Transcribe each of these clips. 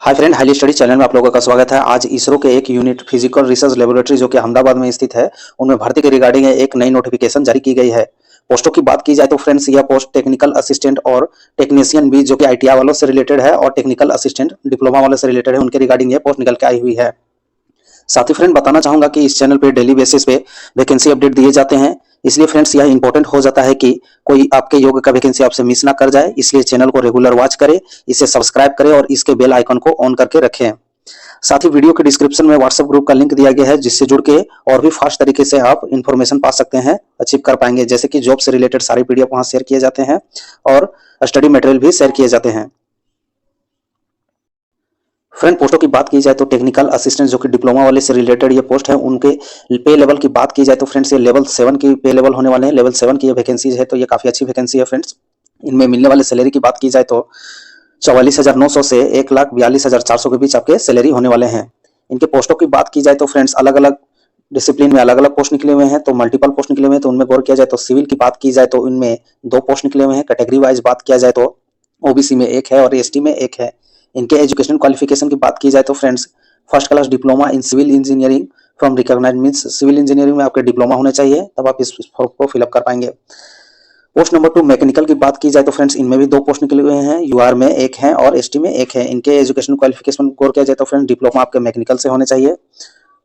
Hi friend, highly study channel में आप लोगों का स्वागत है। आज इसरो के एक यूनिट फिजिकल रिसर्च लेबोरेटरी जो कि अहमदाबाद में स्थित है, उनमें भर्ती के रिगार्डिंग एक नई नोटिफिकेशन जारी की गई है। पोस्टों की बात की जाए तो फ्रेंड्स, यह पोस्ट टेक्निकल असिस्टेंट और टेक्नीशियन भी जो कि आईटीआई वालों से रिलेटेड है और टेक्निकल असिस्टेंट डिप्लोमा वालों से रिलेटेड है, उनके रिगार्डिंग ये पोस्ट निकल के आई हुई है। साथ ही फ्रेंड बताना चाहूंगा कि इस चैनल पे डेली बेसिस पे वैकेंसी अपडेट दिए जाते हैं, इसलिए फ्रेंड्स यह इंपॉर्टेंट हो जाता है कि कोई आपके योग्य का वैकेंसी आपसे मिस ना कर जाए। इसलिए चैनल को रेगुलर वॉच करें, इसे सब्सक्राइब करें और इसके बेल आइकन को ऑन करके रखें। साथ ही वीडियो के डिस्क्रिप्शन में व्हाट्सएप ग्रुप का लिंक दिया गया है, जिससे जुड़ के और भी फास्ट तरीके से आप इन्फॉर्मेशन पा सकते हैं, अचीव कर पाएंगे। जैसे कि जॉब से रिलेटेड सारी पीडीएफ वहां शेयर किए जाते हैं और स्टडी मटेरियल भी शेयर किए जाते हैं। फ्रेंड पोस्टों की बात की जाए तो टेक्निकल असिस्टेंट जो कि डिप्लोमा वाले से रिलेटेड ये पोस्ट है, उनके पे लेवल की बात की जाए तो फ्रेंड्स ये लेवल 7 की पे लेवल होने वाले हैं। लेवल 7 की ये वैकेंसीज है, तो ये काफी अच्छी वैकेंसी है फ्रेंड्स। इनमें मिलने वाले सैलरी की बात की जाए तो 44,900 से 1,42,400 के बीच आपके सैलरी होने वाले हैं। इनके पोस्टों की बात की जाए तो फ्रेंड्स अलग अलग डिसिप्लिन में अलग अलग पोस्ट निकले हुए हैं, तो मल्टीपल पोस्ट निकले हुए हैं। तो उनमें गौर किया जाए तो सिविल की बात की जाए तो इनमें 2 पोस्ट निकले हुए हैं। कैटेगरी वाइज बात किया जाए तो ओबीसी में 1 है और एसटी में 1 है। इनके एजुकेशन क्वालिफिकेशन की बात की जाए तो friends first class diploma in civil engineering from recognised means civil engineering में आपके डिप्लोमा होने चाहिए, तब आप इस फॉर्म को फिलअप कर पाएंगे। पोस्ट नंबर 2 मैकेनिकल की बात की जाए तो फ्रेंड्स इनमें भी 2 पोस्ट निकले हुए हैं। यूआर में 1 है और एसटी में 1 है। इनके एजुकेशन क्वालिफिकेशन गौर किया जाए तो फ्रेंड्स डिप्लोमा आपके मैकेनिकल से होने चाहिए।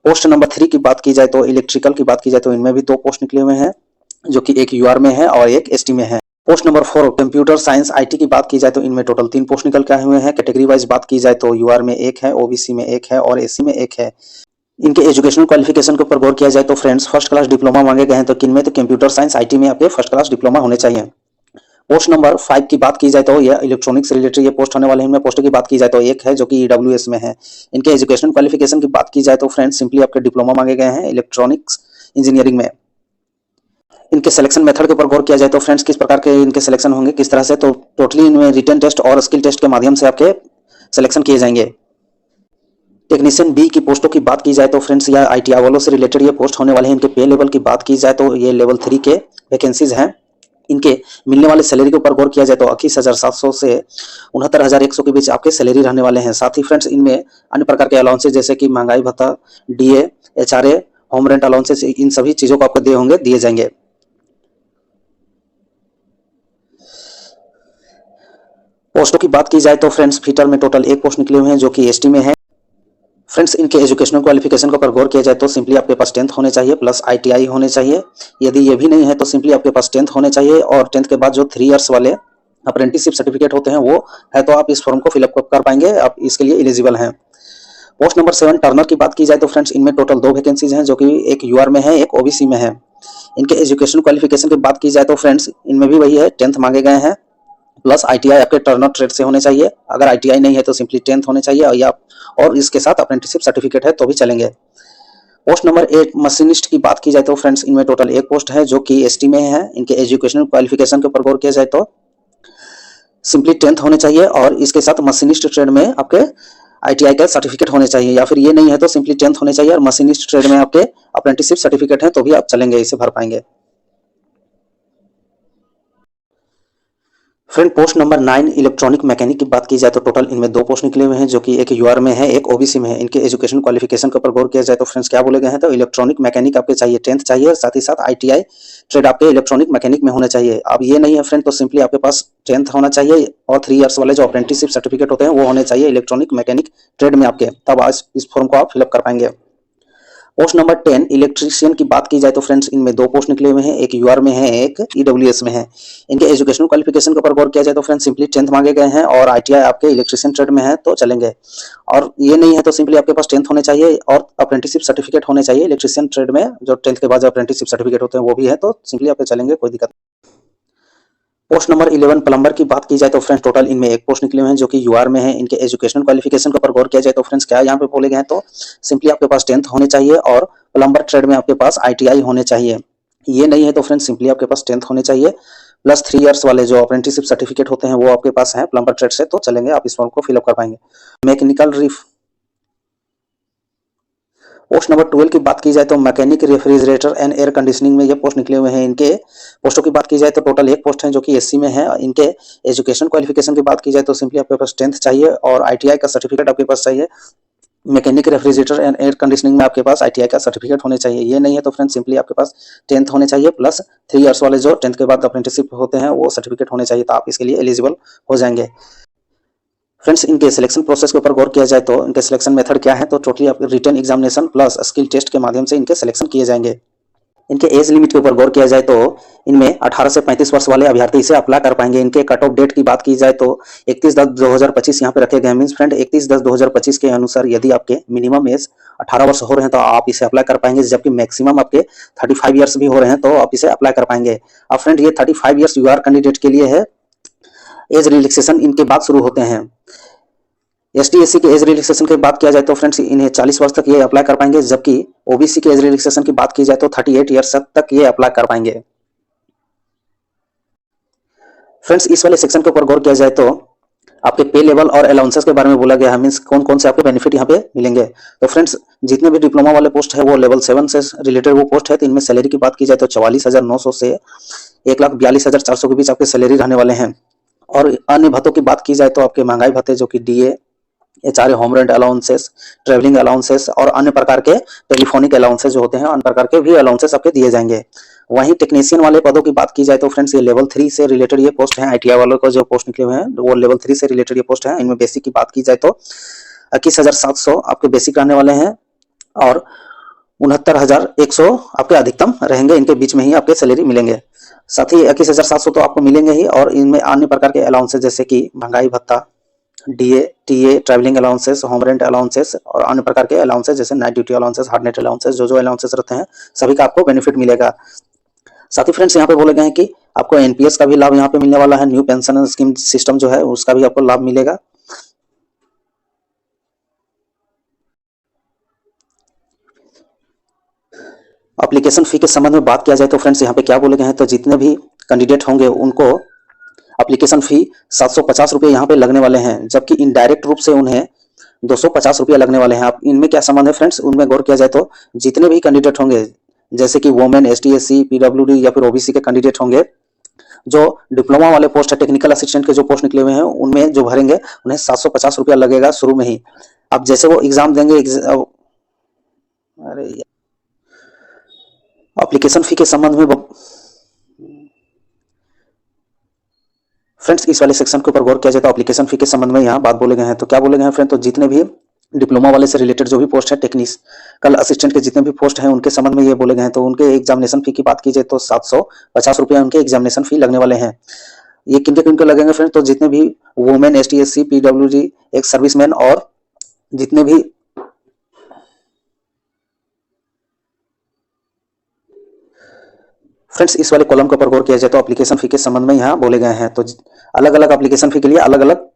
पोस्ट नंबर 3 की बात की जाए तो इलेक्ट्रिकल की बात की जाए तो इनमें भी 2 पोस्ट निकले हुए हैं, जो कि एक यूआर में है और एक एसटी में है। Post number 4 computer science IT की बात की जाए तो इनमें टोटल 3 पोस्ट निकल के आए हुए हैं। कैटेगरी वाइज बात की जाए तो यूआर में 1 है, ओबीसी में 1 है और एससी में 1 है। इनके एजुकेशनल क्वालिफिकेशन के ऊपर गौर किया जाए तो फ्रेंड्स फर्स्ट क्लास डिप्लोमा मांगे गए हैं, तो किनमें तो कंप्यूटर साइंस आईटी में आपके फर्स्ट क्लास डिप्लोमा होने चाहिए। पोस्ट नंबर 5 की बात की जाए तो यह इलेक्ट्रॉनिक्स से रिलेटेड ये पोस्ट होने वाले हैं। इनमें पोस्ट की बात की जाए तो 1 है जो कि ईडब्ल्यूएस में है। इनके एजुकेशन क्वालिफिकेशन की बात की जाए तो फ्रेंड्स सिंपली आपके डिप्लोमा मांगे गए हैं इलेक्ट्रॉनिक्स इंजीनियरिंग में। इनके सिलेक्शन मेथड के ऊपर गौर किया जाए तो फ्रेंड्स किस प्रकार के इनके सिलेक्शन होंगे, किस तरह से, तो टोटली इनमें रिटन टेस्ट और स्किल टेस्ट के माध्यम से आपके सिलेक्शन किए जाएंगे। टेक्नीशियन बी की पोस्टों की बात की जाए तो फ्रेंड्स यह आईटीआई वालों से रिलेटेड ये पोस्ट होने वाले हैं। इनके पे लेवल की बात की जाए तो ये लेवल 3 के वैकेंसीज हैं। इनके मिलने वाले सैलरी के ऊपर गौर किया जाए तो 21,700 से 69,100 के बीच आपके सैलरी रहने वाले हैं। साथ ही फ्रेंड्स इनमें अन्य प्रकार के अलाउंसेस जैसे कि महंगाई भत्ता, DA, HRA, home rent allowances, इन सभी चीजों को आपको दिए जाएंगे। पोस्टों की बात की जाए तो फ्रेंड्स फिटर में टोटल 1 पोस्ट निकले हुए हैं, जो कि एसटी में है। फ्रेंड्स इनके एजुकेशनल क्वालिफिकेशन के ऊपर गौर किया जाए तो सिंपली आपके पास 10th होने चाहिए प्लस आईटीआई होने चाहिए। यदि ये भी नहीं है तो सिंपली आपके पास 10th होने चाहिए और 10th के बाद जो 3 इयर्स वाले अप्रेंटिसशिप सर्टिफिकेट होते हैं वो है, तो आप इस फॉर्म को फिलअप कर पाएंगे, आप इसके लिए एलिजिबल हैं। पोस्ट नंबर 7 टर्नर की बात की जाए तो फ्रेंड्स इनमें टोटल 2 वैकेंसीज हैं, जो कि एक यूआर में है, एक ओबीसी में है। इनके एजुकेशन क्वालिफिकेशन की बात की जाए तो फ्रेंड्स इनमें भी वही है, 10th मांगे गए हैं प्लस आईटीआई आपके टर्नर ट्रेड से होने चाहिए। अगर आईटीआई नहीं है तो सिंपली 10th होने चाहिए और इसके साथ अप्रेंटिसशिप सर्टिफिकेट है तो भी चलेंगे। पोस्ट नंबर 8 मशीनिस्ट की बात की जाए तो फ्रेंड्स इनमें टोटल 1 पोस्ट है, जो कि एसटी में है। इनके एजुकेशनल क्वालिफिकेशन के ऊपर गौर किया जाए तो सिंपली 10th होने चाहिए और इसके साथ मशीनिस्ट ट्रेड में आपके आईटीआई का सर्टिफिकेट होने चाहिए, या फिर ये नहीं है तो सिंपली 10th होने चाहिए और मशीनिस्ट ट्रेड में आपके अप्रेंटिसशिप सर्टिफिकेट है तो भी आप चलेंगे, इसे भर पाएंगे। Friend post number 9 electronic mechanic की बात की जाए तो टोटल इनमें 2 पोस्ट निकले हुए हैं, जो कि एक यूआर में है, एक ओबीसी में है। इनके एजुकेशन क्वालिफिकेशन के ऊपर गौर किया जाए तो फ्रेंड्स क्या बोले गए हैं, तो इलेक्ट्रॉनिक मैकेनिक आपके चाहिए 10th चाहिए और साथ ही साथ आईटीआई ट्रेड आपके इलेक्ट्रॉनिक मैकेनिक में होने चाहिए। अब ये नहीं है फ्रेंड तो सिंपली आपके पास 10th होना चाहिए और 3 इयर्स वाले जो अप्रेंटिसशिप सर्टिफिकेट होते हैं वो होने चाहिए इलेक्ट्रॉनिक मैकेनिक ट्रेड में आपके, तब आज इस फॉर्म को आप फिलअप कर पाएंगे। पोस्ट नंबर 10 इलेक्ट्रीशियन की बात की जाए तो फ्रेंड्स इनमें 2 पोस्ट निकले हुए हैं, एक यूआर में है, एक ईडब्ल्यूएस में है। इनके एजुकेशनल क्वालिफिकेशन के ऊपर गौर किया जाए तो फ्रेंड्स सिंपली 10th मांगे गए हैं और आईटीआई आपके इलेक्ट्रीशियन ट्रेड में है तो चलेंगे, और ये नहीं है तो सिंपली आपके पास 10th होने चाहिए और अप्रेंटिसशिप सर्टिफिकेट होने चाहिए इलेक्ट्रीशियन ट्रेड में, जो 10th के बाद जो अप्रेंटिसशिप सर्टिफिकेट होते हैं वो भी है, तो सिंपली आपके चलेंगे, कोई दिक्कत। पोस्ट नंबर 11 प्लम्बर की बात की जाए तो फ्रेंड्स टोटल इनमें 1 पोस्ट निकले हुए हैं, जो कि यूआर में है। इनके एजुकेशनल क्वालिफिकेशन के ऊपर गौर किया जाए तो फ्रेंड्स क्या यहाँ पे बोले गए हैं, तो सिंपली आपके पास 10th होने चाहिए और प्लम्बर ट्रेड में आपके पास आईटीआई होने चाहिए। ये नहीं है तो फ्रेंड्स सिंपली आपके पास 10th होने चाहिए प्लस 3 इयर्स वाले जो अप्रेंटिसशिप सर्टिफिकेट होते हैं वो आपके पास हैं प्लम्बर ट्रेड से, तो चलेंगे, आप इस फॉर्म को फिलअप कर पाएंगे। मैकेनिकल रिफ पोस्ट नंबर 12 की बात की जाए तो mechanic, refrigerator and air conditioning में ये पोस्ट निकले हुए हैं। इनके पोस्टों की बात की जाए तो टोटल 1 पोस्ट है जो कि एससी में है। इनके एजुकेशन क्वालिफिकेशन की बात की जाए तो सिंपली आपके पास 10th चाहिए और आईटीआई का सर्टिफिकेट आपके पास चाहिए। Mechanic, refrigerator and air conditioning में आपके पास आईटीआई का सर्टिफिकेट होने चाहिए। ये नहीं है तो फ्रेंड्स सिंपली आपके पास 10th होने चाहिए प्लस 3 इयर्स वाले जो 10th के बाद अप्रेंटिसशिप होते हैं वो सर्टिफिकेट होने चाहिए, तो आप इसके लिए एलिजिबल हो जाएंगे। फ्रेंड्स इनके सिलेक्शन प्रोसेस के ऊपर गौर किया जाए तो इनके सिलेक्शन मेथड क्या है, तो टोटली आपके written examination plus skill test के माध्यम से इनके सिलेक्शन किए जाएंगे। इनके एज लिमिट के ऊपर गौर किया जाए तो इनमें 18 से 35 वर्ष वाले अभ्यर्थी इसे अप्लाई कर पाएंगे। इनके कट ऑफ डेट की बात की जाए तो 31/10/2025 यहाँ पे रखे गए। मीन्स फ्रेंड 31/10/2025 के अनुसार यदि आपके मिनिमम एज 18 वर्ष हो रहे हैं तो आप इसे अप्लाई कर पाएंगे, जबकि मैक्सिमम आपके 35 ईयर्स भी हो रहे हैं तो आप इसे अप्लाई कर पाएंगे। अब फ्रेंड ये 35 ईयर्स यूआर कैंडिडेट के लिए है। एज रिलैक्सेशन इनके बाद शुरू होते हैं। एसटी एससी के एज रिलैक्सेशन की बात किया जाए तो फ्रेंड्स इन्हें 40 वर्ष तक ये अप्लाई कर पाएंगे, जबकि ओबीसी के एज रिलैक्सेशन की बात की जाए तो 38 ईयर्स तक ये अप्लाई कर पाएंगे। फ्रेंड्स इस वाले सेक्शन के ऊपर गौर किया जाए तो आपके पे लेवल और अलाउंसेस के बारे में बोला गया है। मीन्स कौन कौन से आपके बेनिफिट यहाँ पे मिलेंगे। तो फ्रेंड्स जितने भी डिप्लोमा वाले पोस्ट है वो लेवल 7 से रिलेटेड वो पोस्ट है, तो इनमें सैलरी की बात की जाए तो 44,900 से 1,42,400 के बीच आपके सैलरी रहने वाले हैं। और अन्य भत्तों की बात की जाए तो आपके महंगाई भत्ते जो कि DA, HRA, home rent allowances, travelling allowances और अन्य प्रकार के टेलीफोनिक अलाउंसेस जो होते हैं, अन्य प्रकार के भी अलाउंसेस आपके दिए जाएंगे। वहीं टेक्नीशियन वाले पदों की बात की जाए तो फ्रेंड्स ये लेवल 3 से रिलेटेड ये पोस्ट हैं। आईटीआई वालों को जो पोस्ट निकले हुए हैं वो लेवल 3 से रिलेटेड ये पोस्ट है। इनमें बेसिक की बात की जाए तो 21,700 आपके बेसिक रहने वाले हैं और 69,100 आपके अधिकतम रहेंगे। इनके बीच में ही आपके सैलरी मिलेंगे। साथ ही 21,700 तो आपको मिलेंगे ही, और इनमें अन्य प्रकार के अलाउंसेस जैसे कि महंगाई भत्ता, DA, TA, travelling allowances, home rent allowances और अन्य प्रकार के अलाउंसेस जैसे night duty allowances, hard net allowances, जो अलाउंसेस रहते हैं सभी का आपको बेनिफिट मिलेगा। साथ ही फ्रेंड्स यहाँ पे बोले गए हैं कि आपको एनपीएस का भी लाभ यहाँ पे मिलने वाला है। न्यू पेंशन स्कीम सिस्टम जो है उसका भी आपको लाभ मिलेगा। एप्लीकेशन फी के संबंध में बात किया जाए तो फ्रेंड्स यहाँ पे क्या बोले गए हैं, तो जितने भी कैंडिडेट होंगे उनको एप्लीकेशन फी 750 रुपये यहाँ पे लगने वाले हैं, जबकि इनडायरेक्ट रूप से उन्हें 250 रुपये लगने वाले हैं। आप इनमें क्या संबंध है फ्रेंड्स, उनमें गौर किया जाए तो जितने भी कैंडिडेट होंगे जैसे कि वोमेन, एसटी एससी, पीडब्ल्यूडी या फिर ओबीसी के कैंडिडेट होंगे, जो डिप्लोमा वाले पोस्ट है, टेक्निकल असिस्टेंट के जो पोस्ट निकले हुए हैं उनमें जो भरेंगे उन्हें 750 रुपया लगेगा शुरू में ही। अब जैसे वो एग्जाम देंगे अरे एप्लीकेशन फी के संबंध में फ्रेंड्स इस वाले सेक्शन के ऊपर गौर किया जाए तो एप्लीकेशन फी के संबंध में यहाँ बात बोले गए हैं। तो क्या बोले गए हैं फ्रेंड, तो जितने भी डिप्लोमा वाले से रिलेटेड जो भी पोस्ट है, टेक्निकल असिस्टेंट के जितने भी पोस्ट हैं उनके संबंध में ये बोले गए हैं। तो उनके एग्जामिनेशन फी की बात की जाए तो 750 रुपया उनके एग्जामिनेशन फी लगने वाले हैं। ये किनके किनके लगेंगे फ्रेंड, तो जितने भी वुमेन, एसटी एससी, पीडब्ल्यूडी, एक सर्विसमैन और जितने भी फ्रेंड्स इस वाले कॉलम के ऊपर गौर किया जाए तो एप्लीकेशन फी के संबंध में यहाँ बोले गए हैं। तो अलग अलग एप्लीकेशन फी के लिए अलग अलग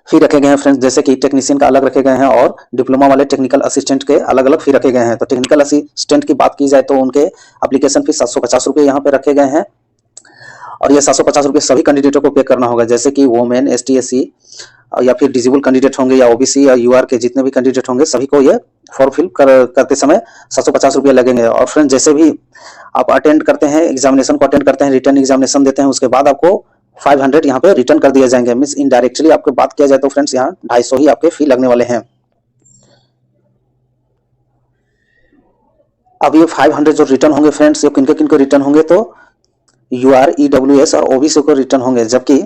फी रखे गए हैं फ्रेंड्स, जैसे कि टेक्नीशियन का अलग रखे गए हैं और डिप्लोमा वाले टेक्निकल असिस्टेंट के अलग अलग फी रखे गए हैं। तो टेक्निकल असिस्टेंट की बात की जाए तो उनके एप्लीकेशन फी 750 रुपये यहाँ पे रखे गए हैं और ये 750 रुपये सभी कैंडिडेटों को पे करना होगा, जैसे कि वोमेन, एसटी एससी या फिर डिजेबल कैंडिडेट होंगे या ओबीसी या यूआर के जितने भी कैंडिडेट होंगे सभी को ये फॉर्म फिल करते समय 750 रुपये लगेंगे। और फ्रेंड जैसे भी आप अटेंड करते हैं, एग्जामिनेशन को अटेंड करते हैं, रिटर्न एग्जामिनेशन देते हैं, उसके बाद आपको 500 यहाँ पे रिटर्न कर दिए जाएंगे। मींस इनडायरेक्टली आपको बात किया जाए तो फ्रेंड्स यहाँ 250 ही आपके फी लगने वाले हैं। अब ये 500 जो रिटर्न होंगे फ्रेंड्स, ये किनके किनको रिटर्न होंगे, तो यूआर, ईडब्ल्यूएस और ओबीसी को रिटर्न होंगे। जबकि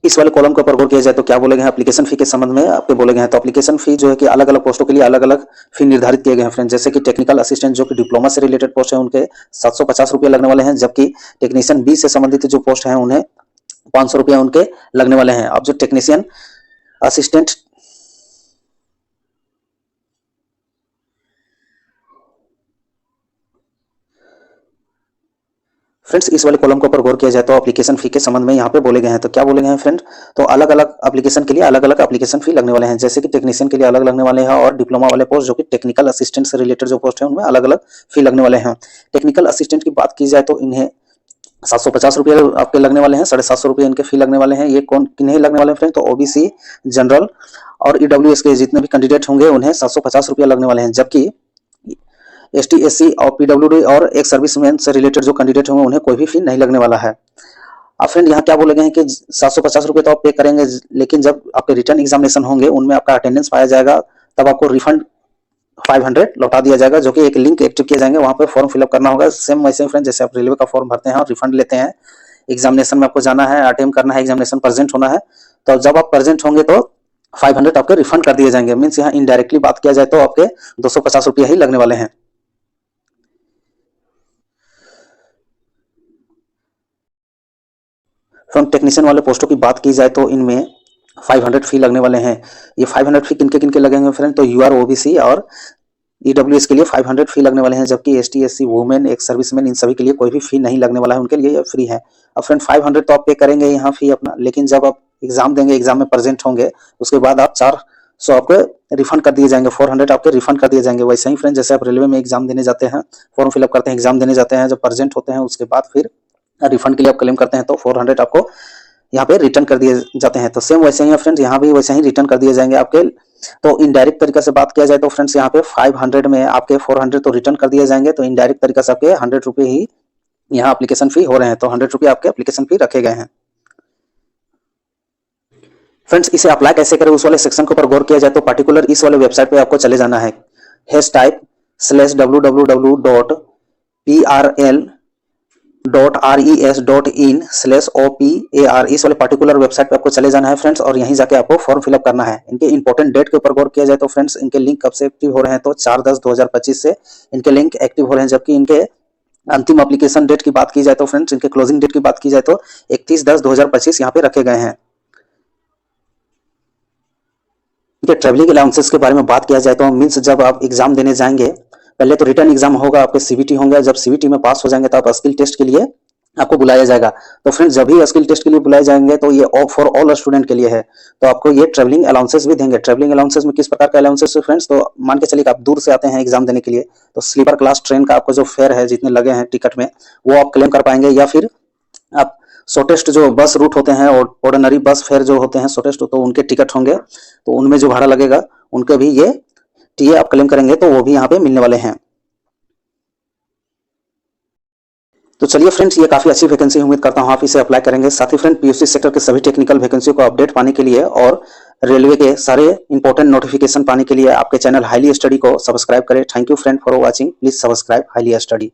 इस वाले कॉलम के ऊपर गौर किया जाए तो क्या बोले गए हैं, एप्लीकेशन फी के संबंध में आपके बोले गए हैं। तो एप्लीकेशन फी जो है कि अलग अलग पोस्टों के लिए अलग अलग फी निर्धारित किए गए हैं फ्रेंड, जैसे कि टेक्निकल असिस्टेंट जो कि डिप्लोमा से रिलेटेड पोस्ट है उनके 750 रुपये लगने वाले हैं, जबकि टेक्नीशियन बी से संबंधित जो पोस्ट है उन्हें 500 रुपये उनके लगने वाले हैं। अब जो टेक्नीशियन असिस्टेंट फ्रेंड्स इस वाले कॉलम के ऊपर गौर किया जाए तो एप्लीकेशन फी के संबंध में यहाँ पे बोले गए हैं। तो क्या बोले गए हैं फ्रेंड, तो अलग अलग एप्लीकेशन के लिए अलग अलग एप्लीकेशन फी लगने वाले हैं, जैसे कि टेक्नीशियन के लिए अलग लगने वाले हैं और डिप्लोमा वाले पोस्ट जो कि टेक्निकल असिस्टेंट से रिलेटेड जो पोस्ट है उनमें अलग अलग फी लगने वाले हैं। टेक्निकल असिस्टेंट की बात की जाए तो इन्हें 750 रुपये आपके लगने वाले हैं, 750 रुपये इनके फी लगने वाले हैं। ये कौन किन्हें लगने वाले हैं फ्रेंड? तो ओबीसी, जनरल और ईडब्ल्यूएस के जितने भी कैंडिडेट होंगे उन्हें 750 रुपये लगने वाले हैं, जबकि एसटी, एससी और पीडब्ल्यूडी और एक सर्विसमैन से रिलेटेड जो कैंडिडेट होंगे उन्हें कोई भी फी नहीं लगने वाला है। अब फ्रेंड यहाँ क्या बोले गए हैं कि 750 रुपये तो आप पे करेंगे, लेकिन जब आपके रिटर्न एग्जामिनेशन होंगे उनमें आपका अटेंडेंस पाया जाएगा, तब आपको रिफंड 500 लौटा दिया जाएगा, जो कि एक लिंक एक्टिव किए जाएंगे, वहां पे फॉर्म फिलअप करना होगा। सेम वैसे ही फ्रेंड जैसे आप रेलवे का फॉर्म भरते हैं और रिफंड लेते हैं, एग्जामिनेशन में आपको जाना है, अटेम्प्ट करना है, एग्जामिनेशन प्रेजेंट होना है, तो जब आप प्रेजेंट होंगे तो 500 आपके रिफंड कर दिए जाएंगे। मीन्स यहाँ इनडायरेक्टली बात किया जाए तो आपके 250 रुपये ही लगने वाले हैं। फ्रॉम टेक्नीशियन वाले पोस्टों की बात की जाए तो इनमें 500 फी लगने वाले हैं। ये 500 फी किनके किनके लगेंगे फ्रेंड? तो यूआर, ओबीसी और ईडब्ल्यूएस के लिए 500 फी लगने वाले हैं, जबकि एसटी, एससी, वुमेन, एक सर्विसमैन, इन सभी के लिए कोई भी फी नहीं लगने वाला है, उनके लिए फ्री है। अब फ्रेंड 500 तो आप पे करेंगे यहाँ फी अपना, लेकिन जब आप एग्जाम देंगे, एग्जाम में प्रेजेंट होंगे, उसके बाद आप 400 आपके रिफंड कर दिए जाएंगे, 400 आपके रिफंड कर दिए जाएंगे। वैसे ही फ्रेंड जैसे आप रेलवे में एग्जाम देने जाते हैं, फॉर्म फिलअप करते हैं, एग्जाम देने जाते हैं, जब प्रेजेंट होते हैं उसके बाद फिर रिफंड के लिए आप क्लेम करते हैं तो 400 आपको यहाँ पे रिटर्न कर दिए जाते हैं। तो सेम वैसे ही है फ्रेंड्स, यहाँ भी वैसे ही रिटर्न कर दिए जाएंगे आपके। तो इनडायरेक्ट तरीका से बात किया जाए तो फ्रेंड्स यहाँ पे 500 में आपके 400 तो रिटर्न कर दिए जाएंगे, तो इनडायरेक्ट तरीका से आपके 100 रुपये ही यहाँ एप्लीकेशन फी हो रहे हैं, तो 100 रुपये आपके एप्लीकेशन फी रखे गए हैं। फ्रेंड्स इसे अप्लाई कैसे करें उस वाले सेक्शन के ऊपर गौर किया जाए तो पर्टिकुलर इस वाले वेबसाइट पे आपको चले जाना है, #www.prel.res.in/opar, इस वाले पर्टिकुलर वेबसाइट पे आपको चले जाना है फ्रेंड्स, और यहीं जाके आपको फॉर्म फिलअप करना है। इनके इंपॉर्टेंट डेट के ऊपर गौर किया जाए तो फ्रेंड्स इनके लिंक कब से एक्टिव हो रहे हैं? तो 4/10/2025 से इनके लिंक एक्टिव हो रहे हैं, जबकि इनके अंतिम एप्लीकेशन डेट की बात की जाए तो फ्रेंड्स इनके क्लोजिंग डेट की बात की जाए तो 31/10/2025 यहाँ पे रखे गए हैं। इनके ट्रैवलिंग अलाउंसेस के बारे में बात किया जाए तो मीन्स जब आप एग्जाम देने जाएंगे, पहले तो रिटर्न एग्जाम होगा, आपके सीबीटी होंगे, जब सीबीटी में पास हो जाएंगे तो आप स्किल टेस्ट के लिए आपको बुलाया जाएगा। तो फ्रेंड्स जब भी स्किल टेस्ट के लिए बुलाए जाएंगे तो ये फॉर ऑल स्टूडेंट के लिए है, तो आपको ये ट्रैवलिंग अलाउंसेस भी देंगे। ट्रैवलिंग अलाउंसेस में किस प्रकार का अलाउंसेस है फ्रेंड्स? तो मान के चलिए आप दूर से आते हैं एग्जाम देने के लिए, तो स्लीपर क्लास ट्रेन का आपको जो फेयर है, जितने लगे हैं टिकट में, वो आप क्लेम कर पाएंगे, या फिर आप शॉर्टेस्ट जो बस रूट होते हैं और ऑर्डिनरी बस फेयर जो होते हैं शॉर्टेस्ट, तो उनके टिकट होंगे, तो उनमें जो भाड़ा लगेगा उनके भी ये टीए आप क्लेम करेंगे तो वो भी यहाँ पे मिलने वाले हैं। तो चलिए फ्रेंड्स, ये काफी अच्छी वैकेंसी, उम्मीद करता हूँ आप इसे अप्लाई करेंगे। साथ ही फ्रेंड पीयूसी सेक्टर के सभी टेक्निकल वैकेंसी को अपडेट पाने के लिए और रेलवे के सारे इंपॉर्टेंट नोटिफिकेशन पाने के लिए आपके चैनल हाईली स्टडी को सब्सक्राइब करें। Thank you friend for watching, please subscribe highly study.